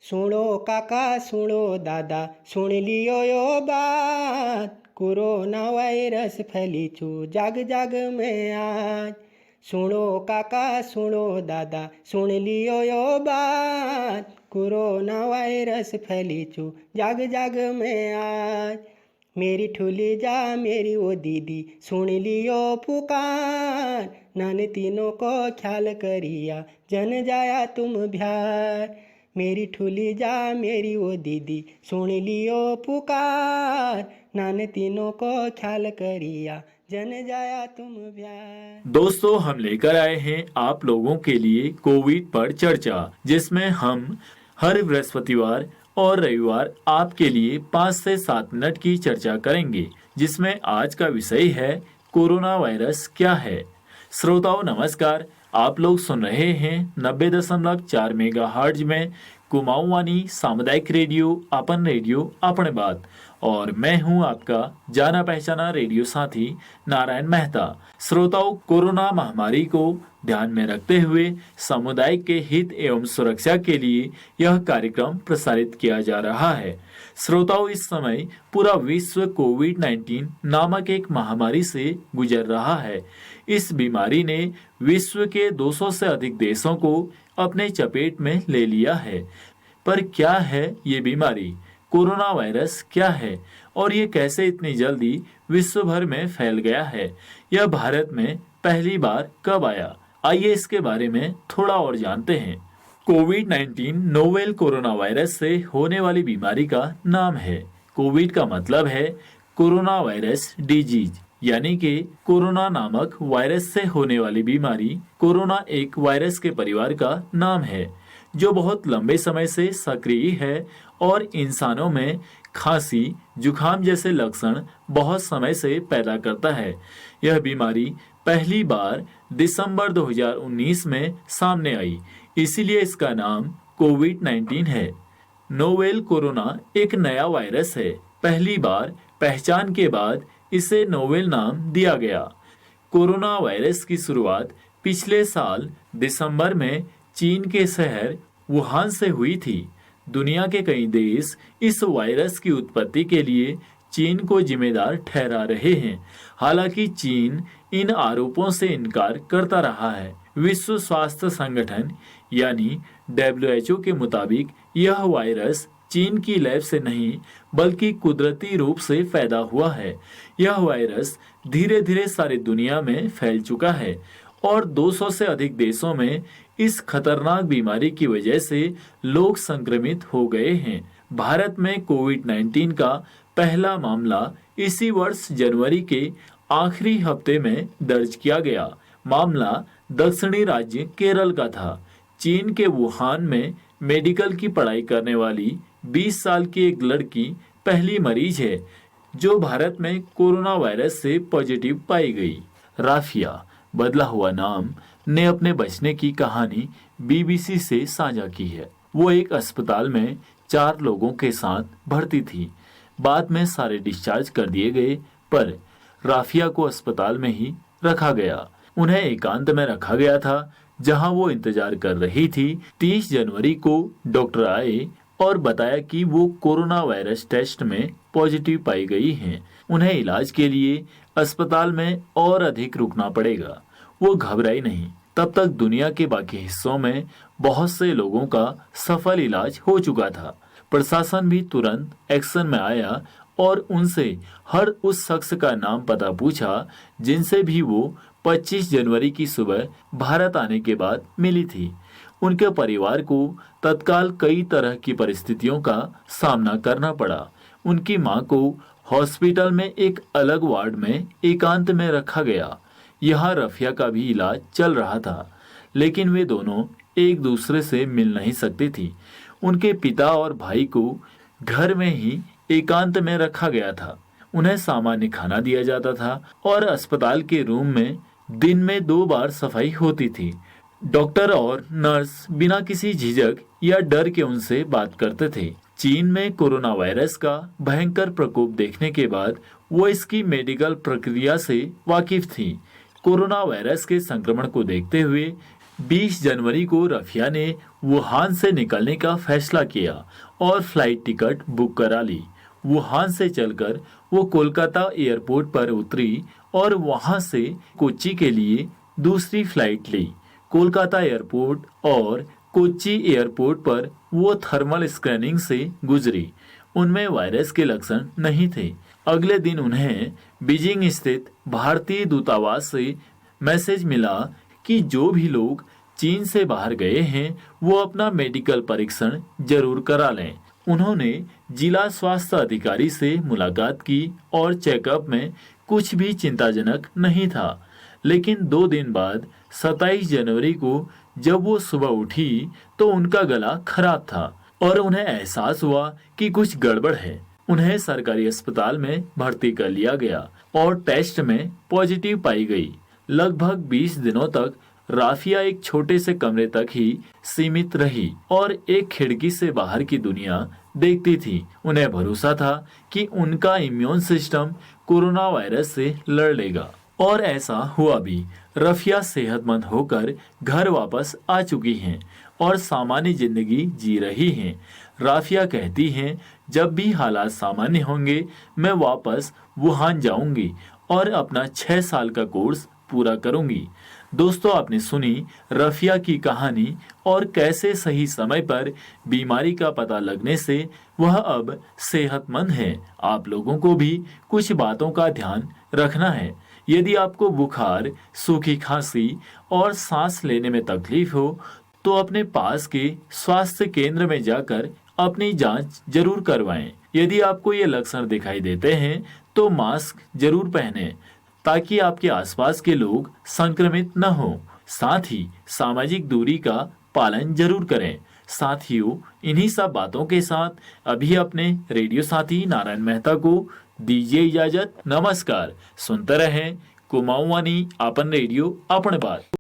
सुनो काका सुनो दादा सुन लियो यो बात, कोरोना वायरस फैली छू जाग जाग में आज। सुनो काका सुनो दादा सुन लियो यो बात, कोरोना वायरस फैली छू जाग जाग में आज। मेरी ठुली जा मेरी वो दीदी सुन लियो पुकार, नान तीनों को ख्याल करिया जन जाया तुम बिहार। मेरी ठुली जा मेरी वो दीदी सुन लियो पुकार, नान तीनों को ख्याल करिया जन जाया तुम बिहार। दोस्तों, हम लेकर आए हैं आप लोगों के लिए कोविड पर चर्चा, जिसमें हम हर बृहस्पतिवार और रविवार आपके लिए 5 से 7 मिनट की चर्चा करेंगे, जिसमें आज का विषय है कोरोना वायरस क्या है। श्रोताओं नमस्कार, आप लोग सुन रहे हैं 90.4 मेगाहर्ट्ज में कुमाऊं वाणी सामुदायिक रेडियो अपन बात, और मैं हूं आपका जाना पहचाना रेडियो साथी नारायण मेहता। श्रोताओं, कोरोना महामारी को ध्यान में रखते हुए समुदाय के हित एवं सुरक्षा के लिए यह कार्यक्रम प्रसारित किया जा रहा है। श्रोताओं, इस समय पूरा विश्व कोविड-19 नामक एक महामारी से गुजर रहा है। इस बीमारी ने विश्व के 200 से अधिक देशों को अपने चपेट में ले लिया है। पर क्या है ये बीमारी? कोरोना वायरस क्या है और ये कैसे इतनी जल्दी विश्व भर में फैल गया है? यह भारत में पहली बार कब आया? आइए इसके बारे में थोड़ा और जानते हैं। कोविड-19 नोवेल कोरोना वायरस से होने वाली बीमारी का नाम है। कोविड का मतलब है कोरोना वायरस डिजीज, यानी कि कोरोना नामक वायरस से होने वाली बीमारी। कोरोना एक वायरस के परिवार का नाम है जो बहुत लंबे समय से सक्रिय है और इंसानों में खांसी, जुखाम जैसे लक्षण बहुत समय से पैदा करता है। यह बीमारी पहली बार दिसंबर 2019 में सामने आई, इसीलिए इसका नाम कोविड-19 है। नोवेल कोरोना एक नया वायरस है। पहली बार पहचान के बाद इसे नोवेल नाम दिया गया। कोरोना वायरस की शुरुआत पिछले साल दिसंबर में चीन के शहर वुहान से हुई थी। दुनिया के कई देश इस वायरस की उत्पत्ति के लिए चीन को जिम्मेदार ठहरा रहे हैं। हालांकि चीन इन आरोपों से इनकार करता रहा है। विश्व स्वास्थ्य संगठन यानी WHO के मुताबिक यह वायरस चीन की लैब से नहीं बल्कि कुदरती रूप से पैदा हुआ है। यह वायरस धीरे धीरे सारी दुनिया में फैल चुका है और 200 से अधिक देशों में इस खतरनाक बीमारी की वजह से लोग संक्रमित हो गए हैं। भारत में कोविड-19 का पहला मामला इसी वर्ष जनवरी के आखिरी हफ्ते में दर्ज किया गया। मामला दक्षिणी राज्य केरल का था। चीन के वुहान में मेडिकल की पढ़ाई करने वाली 20 साल की एक लड़की पहली मरीज है जो भारत में कोरोना वायरस से पॉजिटिव पाई गई। राफिया, बदला हुआ नाम, ने अपने बचने की कहानी BBC से साझा की है। वो एक अस्पताल में 4 लोगों के साथ भर्ती थी। बाद में सारे डिस्चार्ज कर दिए गए, पर राफिया को अस्पताल में ही रखा गया। उन्हें एकांत में रखा गया था जहां वो इंतजार कर रही थी। 30 जनवरी को डॉक्टर आए और बताया कि वो कोरोना वायरस टेस्ट में पॉजिटिव पाई गई हैं। उन्हें इलाज के लिए अस्पताल में और अधिक रुकना पड़ेगा। वो घबराई नहीं। तब तक दुनिया के बाकी हिस्सों में बहुत से लोगों का सफल इलाज हो चुका था। प्रशासन भी तुरंत एक्शन में आया और उनसे हर उस शख्स का नाम पता पूछा जिनसे भी वो 25 जनवरी की सुबह भारत आने के बाद मिली थी। उनके परिवार को तत्काल कई तरह की परिस्थितियों का सामना करना पड़ा। उनकी मां को हॉस्पिटल में एक अलग वार्ड में एकांत में रखा गया। यहाँ रफिया का भी इलाज चल रहा था, लेकिन वे दोनों एक दूसरे से मिल नहीं सकती थी। उनके पिता और भाई को घर में ही एकांत में रखा गया था। उन्हें सामान्य खाना दिया जाता था और अस्पताल के रूम में दिन में 2 बार सफाई होती थी। डॉक्टर और नर्स बिना किसी झिझक या डर के उनसे बात करते थे। चीन में कोरोना वायरस का भयंकर प्रकोप देखने के बाद वो इसकी मेडिकल प्रक्रिया से वाकिफ थी। कोरोना वायरस के संक्रमण को देखते हुए 20 जनवरी को रफिया ने वुहान से निकलने का फैसला किया और फ्लाइट टिकट बुक करा ली। वुहान से चलकर वो कोलकाता एयरपोर्ट पर उतरी और वहां से कोच्चि के लिए दूसरी फ्लाइट ली। कोलकाता एयरपोर्ट और कोच्चि एयरपोर्ट पर वो थर्मल स्कैनिंग से गुजरी। उनमें वायरस के लक्षण नहीं थे। अगले दिन उन्हें बीजिंग स्थित भारतीय दूतावास से मैसेज मिला कि जो भी लोग चीन से बाहर गए हैं वो अपना मेडिकल परीक्षण जरूर करा लें। उन्होंने जिला स्वास्थ्य अधिकारी से मुलाकात की और चेकअप में कुछ भी चिंताजनक नहीं था। लेकिन 2 दिन बाद 27 जनवरी को जब वो सुबह उठी तो उनका गला खराब था और उन्हें एहसास हुआ कि कुछ गड़बड़ है। उन्हें सरकारी अस्पताल में भर्ती कर लिया गया और टेस्ट में पॉजिटिव पाई गई। लगभग 20 दिनों तक राफिया एक छोटे से कमरे तक ही सीमित रही और एक खिड़की से बाहर की दुनिया देखती थी। उन्हें भरोसा था कि उनका इम्यून सिस्टम कोरोना वायरस से लड़ लेगा और ऐसा हुआ भी। रफिया सेहतमंद होकर घर वापस आ चुकी हैं और सामान्य जिंदगी जी रही हैं। राफिया कहती हैं, जब भी हालात सामान्य होंगे मैं वापस वुहान जाऊंगी और अपना 6 साल का कोर्स पूरा करूंगी। दोस्तों, आपने सुनी रफिया की कहानी और कैसे सही समय पर बीमारी का पता लगने से वह अब सेहतमंद है। आप लोगों को भी कुछ बातों का ध्यान रखना है। यदि आपको बुखार, सूखी खांसी और सांस लेने में तकलीफ हो तो अपने पास के स्वास्थ्य केंद्र में जाकर अपनी जांच जरूर करवाएं। यदि आपको ये लक्षण दिखाई देते हैं तो मास्क जरूर पहनें ताकि आपके आसपास के लोग संक्रमित न हो। साथ ही सामाजिक दूरी का पालन जरूर करें। साथियों, इन्हीं सब बातों के साथ अभी अपने रेडियो साथी नारायण मेहता को दीजिए इजाजत। नमस्कार। सुनते रहें कुमाऊं वानी आपन रेडियो अपन बात।